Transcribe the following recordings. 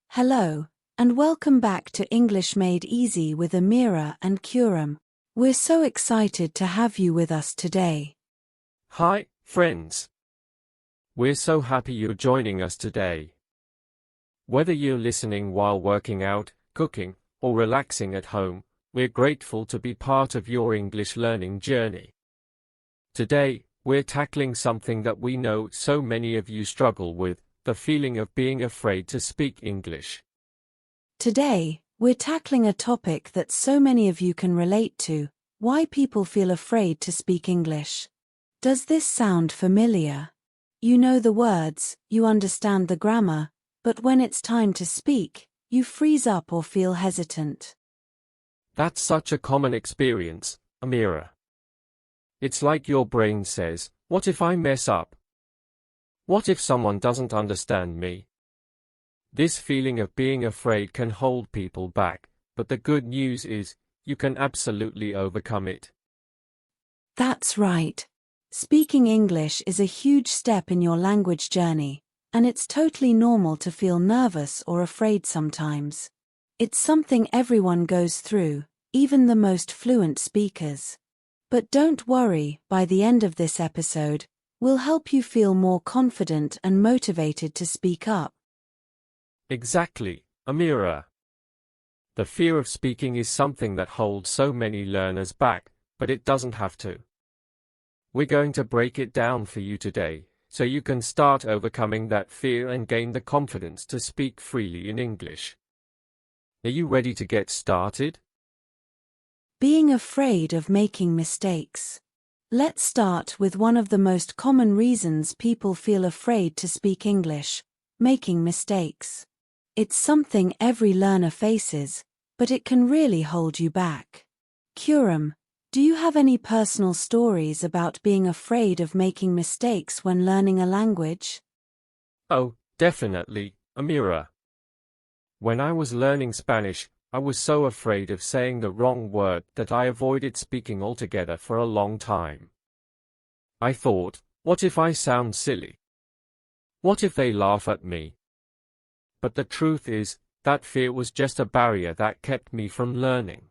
Hello, and welcome back to English Made Easy with Amira and Khuram. We're so excited to have you with us today. Hi, friends. We're so happy you're joining us today. Whether you're listening while working out, cooking, or relaxing at home, we're grateful to be part of your English learning journey. Today, we're tackling something that we know so many of you struggle with, the feeling of being afraid to speak English. Today, we're tackling a topic that so many of you can relate to: why people feel afraid to speak English. Does this sound familiar? You know the words, you understand the grammar, but when it's time to speak, you freeze up or feel hesitant. That's such a common experience, Amira. It's like your brain says, what if I mess up? What if someone doesn't understand me? This feeling of being afraid can hold people back, but the good news is, you can absolutely overcome it. That's right. Speaking English is a huge step in your language journey, and it's totally normal to feel nervous or afraid sometimes. It's something everyone goes through, even the most fluent speakers. But don't worry, by the end of this episode, we'll help you feel more confident and motivated to speak up. Exactly, Amira. The fear of speaking is something that holds so many learners back, but it doesn't have to. We're going to break it down for you today, so you can start overcoming that fear and gain the confidence to speak freely in English. Are you ready to get started? Being afraid of making mistakes. Let's start with one of the most common reasons people feel afraid to speak English: making mistakes. It's something every learner faces, but it can really hold you back. Khuram, do you have any personal stories about being afraid of making mistakes when learning a language? Oh, definitely, Amira. When I was learning Spanish, I was so afraid of saying the wrong word that I avoided speaking altogether for a long time. I thought, what if I sound silly? What if they laugh at me? But the truth is, that fear was just a barrier that kept me from learning.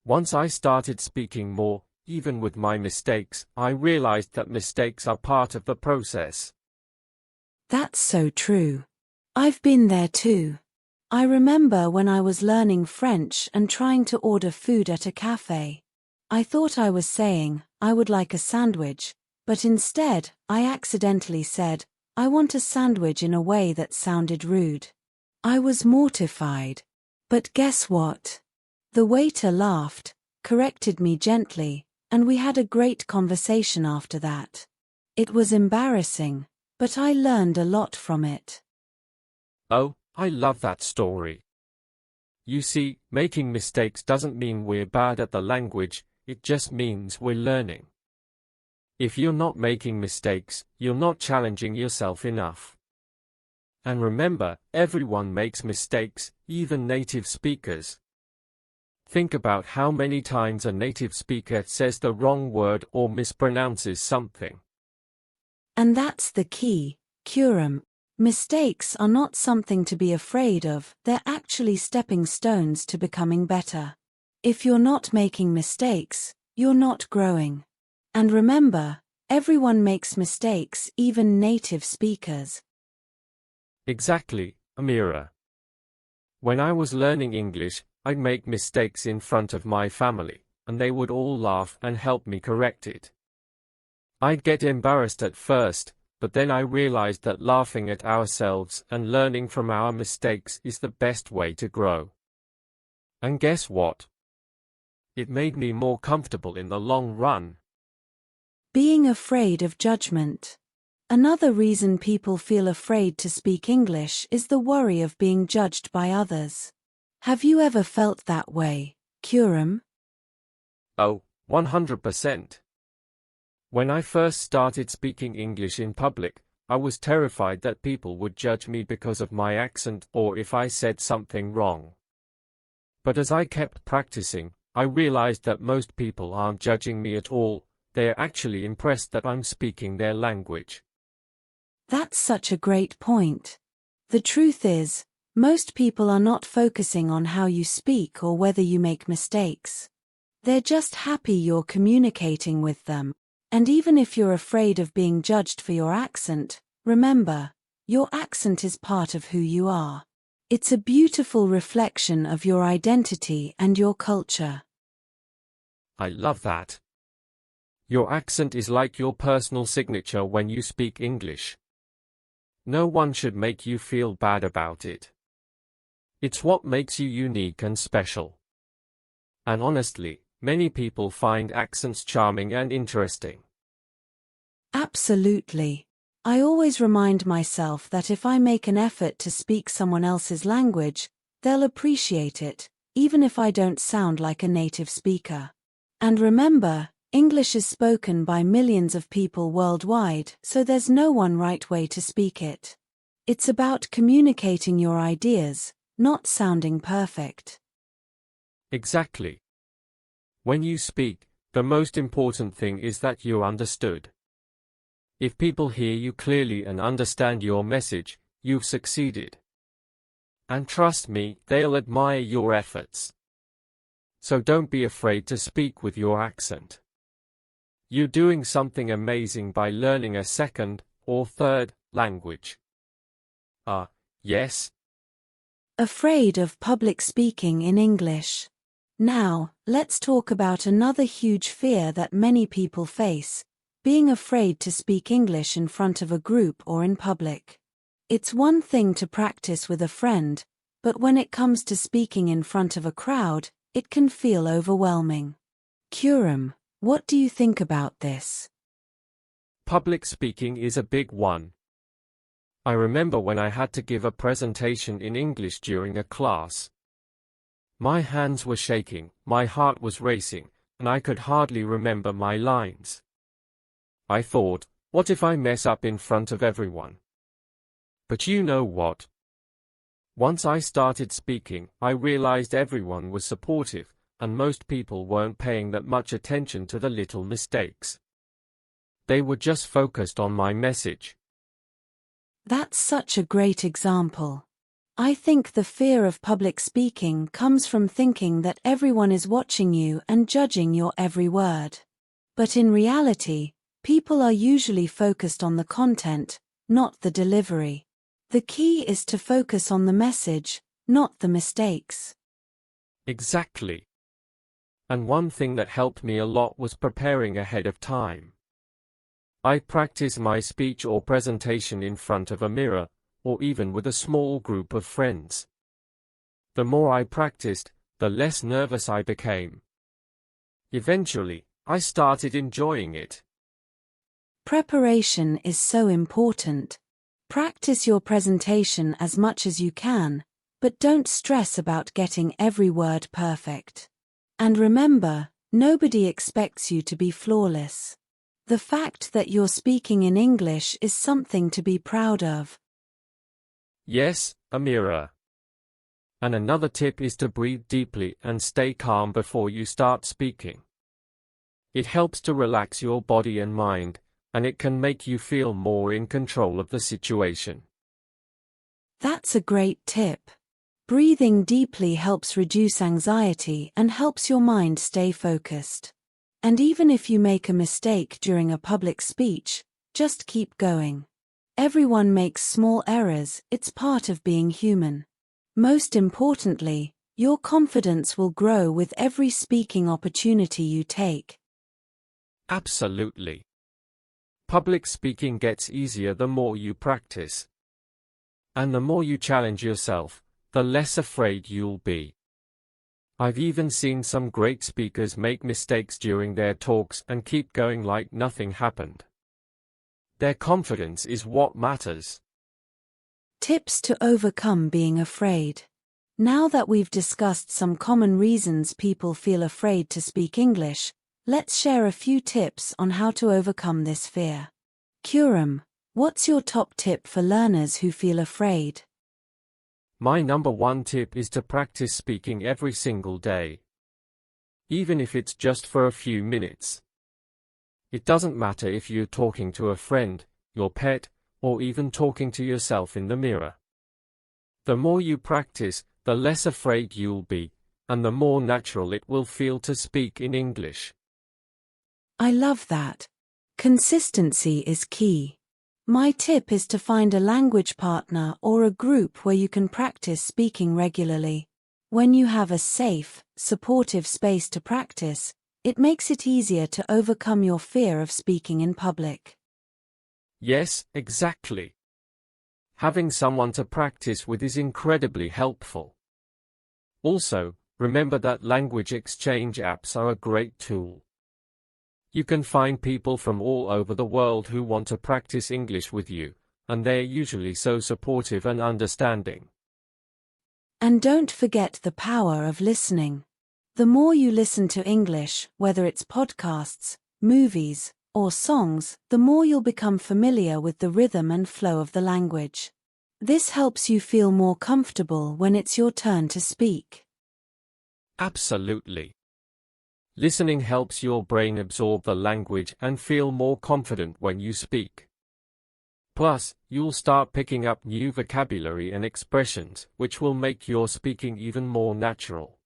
Once I started speaking more, even with my mistakes, I realized that mistakes are part of the process. That's so true. I've been there too. I remember when I was learning French and trying to order food at a cafe. I thought I was saying, I would like a sandwich, but instead, I accidentally said, I want a sandwich in a way that sounded rude. I was mortified. But guess what? The waiter laughed, corrected me gently, and we had a great conversation after that. It was embarrassing, but I learned a lot from it. Oh, I love that story. You see, making mistakes doesn't mean we're bad at the language, it just means we're learning. If you're not making mistakes, you're not challenging yourself enough. And remember, everyone makes mistakes, even native speakers. Think about how many times a native speaker says the wrong word or mispronounces something. And that's the key, Khuram. Mistakes are not something to be afraid of, they're actually stepping stones to becoming better. If you're not making mistakes, you're not growing. And remember, everyone makes mistakes, even native speakers. Exactly, Amira. When I was learning English, I'd make mistakes in front of my family, and they would all laugh and help me correct it. I'd get embarrassed at first, but then I realized that laughing at ourselves and learning from our mistakes is the best way to grow. And guess what? It made me more comfortable in the long run. Being afraid of judgment. Another reason people feel afraid to speak English is the worry of being judged by others. Have you ever felt that way, Khuram? Oh, 100%. When I first started speaking English in public, I was terrified that people would judge me because of my accent or if I said something wrong. But as I kept practicing, I realized that most people aren't judging me at all, They are actually impressed that I'm speaking their language. That's such a great point. The truth is, most people are not focusing on how you speak or whether you make mistakes. They're just happy you're communicating with them. And even if you're afraid of being judged for your accent, remember, your accent is part of who you are. It's a beautiful reflection of your identity and your culture. I love that. Your accent is like your personal signature when you speak English. No one should make you feel bad about it. It's what makes you unique and special. And honestly, many people find accents charming and interesting. Absolutely. I always remind myself that if I make an effort to speak someone else's language, they'll appreciate it, even if I don't sound like a native speaker. And remember, English is spoken by millions of people worldwide, so there's no one right way to speak it. It's about communicating your ideas, not sounding perfect. Exactly. When you speak, the most important thing is that you're understood. If people hear you clearly and understand your message, you've succeeded. And trust me, they'll admire your efforts. So don't be afraid to speak with your accent. You're doing something amazing by learning a second or third language. Yes. Afraid of public speaking in English. Now, let's talk about another huge fear that many people face, being afraid to speak English in front of a group or in public. It's one thing to practice with a friend, but when it comes to speaking in front of a crowd, it can feel overwhelming. Khuram, what do you think about this? Public speaking is a big one. I remember when I had to give a presentation in English during a class. My hands were shaking, my heart was racing, and I could hardly remember my lines. I thought, what if I mess up in front of everyone? But you know what? Once I started speaking, I realized everyone was supportive, and most people weren't paying that much attention to the little mistakes. They were just focused on my message. That's such a great example. I think the fear of public speaking comes from thinking that everyone is watching you and judging your every word. But in reality, people are usually focused on the content, not the delivery. The key is to focus on the message, not the mistakes. Exactly. And one thing that helped me a lot was preparing ahead of time. I practice my speech or presentation in front of a mirror, or even with a small group of friends. The more I practiced, the less nervous I became. Eventually, I started enjoying it. Preparation is so important. Practice your presentation as much as you can, but don't stress about getting every word perfect. And remember, nobody expects you to be flawless. The fact that you're speaking in English is something to be proud of. Yes, Amira. And another tip is to breathe deeply and stay calm before you start speaking. It helps to relax your body and mind, and it can make you feel more in control of the situation. That's a great tip. Breathing deeply helps reduce anxiety and helps your mind stay focused. And even if you make a mistake during a public speech, just keep going. Everyone makes small errors, it's part of being human. Most importantly, your confidence will grow with every speaking opportunity you take. Absolutely. Public speaking gets easier the more you practice. And the more you challenge yourself, the less afraid you'll be. I've even seen some great speakers make mistakes during their talks and keep going like nothing happened. Their confidence is what matters. Tips to overcome being afraid. Now that we've discussed some common reasons people feel afraid to speak English, let's share a few tips on how to overcome this fear. Khuram, what's your top tip for learners who feel afraid? My number one tip is to practice speaking every single day. Even if it's just for a few minutes. It doesn't matter if you're talking to a friend, your pet, or even talking to yourself in the mirror. The more you practice, the less afraid you'll be, and the more natural it will feel to speak in English. I love that. Consistency is key. My tip is to find a language partner or a group where you can practice speaking regularly. When you have a safe, supportive space to practice, it makes it easier to overcome your fear of speaking in public. Yes, exactly. Having someone to practice with is incredibly helpful. Also, remember that language exchange apps are a great tool. You can find people from all over the world who want to practice English with you, and they're usually so supportive and understanding. And don't forget the power of listening. The more you listen to English, whether it's podcasts, movies, or songs, the more you'll become familiar with the rhythm and flow of the language. This helps you feel more comfortable when it's your turn to speak. Absolutely. Listening helps your brain absorb the language and feel more confident when you speak. Plus, you'll start picking up new vocabulary and expressions, which will make your speaking even more natural.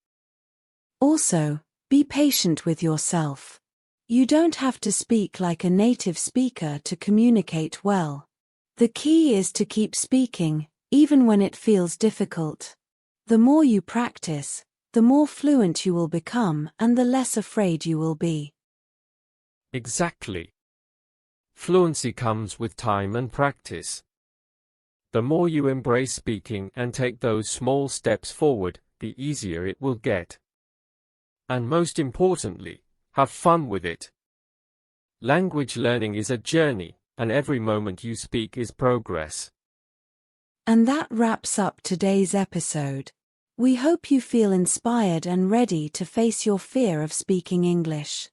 Also, be patient with yourself. You don't have to speak like a native speaker to communicate well. The key is to keep speaking, even when it feels difficult. The more you practice, the more fluent you will become and the less afraid you will be. Exactly. Fluency comes with time and practice. The more you embrace speaking and take those small steps forward, the easier it will get. And most importantly, have fun with it. Language learning is a journey, and every moment you speak is progress. And that wraps up today's episode. We hope you feel inspired and ready to face your fear of speaking English.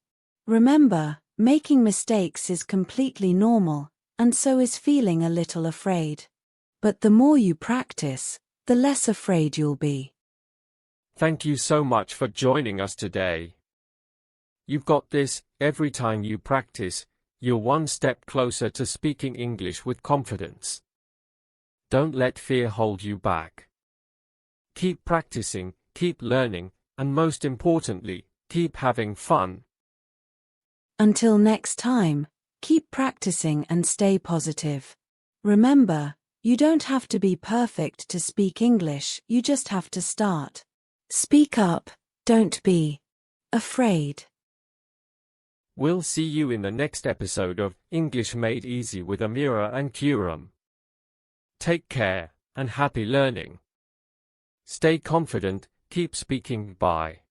Remember, making mistakes is completely normal, and so is feeling a little afraid. But the more you practice, the less afraid you'll be. Thank you so much for joining us today. You've got this. Every time you practice, you're one step closer to speaking English with confidence. Don't let fear hold you back. Keep practicing, keep learning, and most importantly, keep having fun. Until next time, keep practicing and stay positive. Remember, you don't have to be perfect to speak English, you just have to start. Speak up, don't be afraid. We'll see you in the next episode of English Made Easy with Amira and Khuram. Take care, and happy learning. Stay confident, keep speaking. Bye.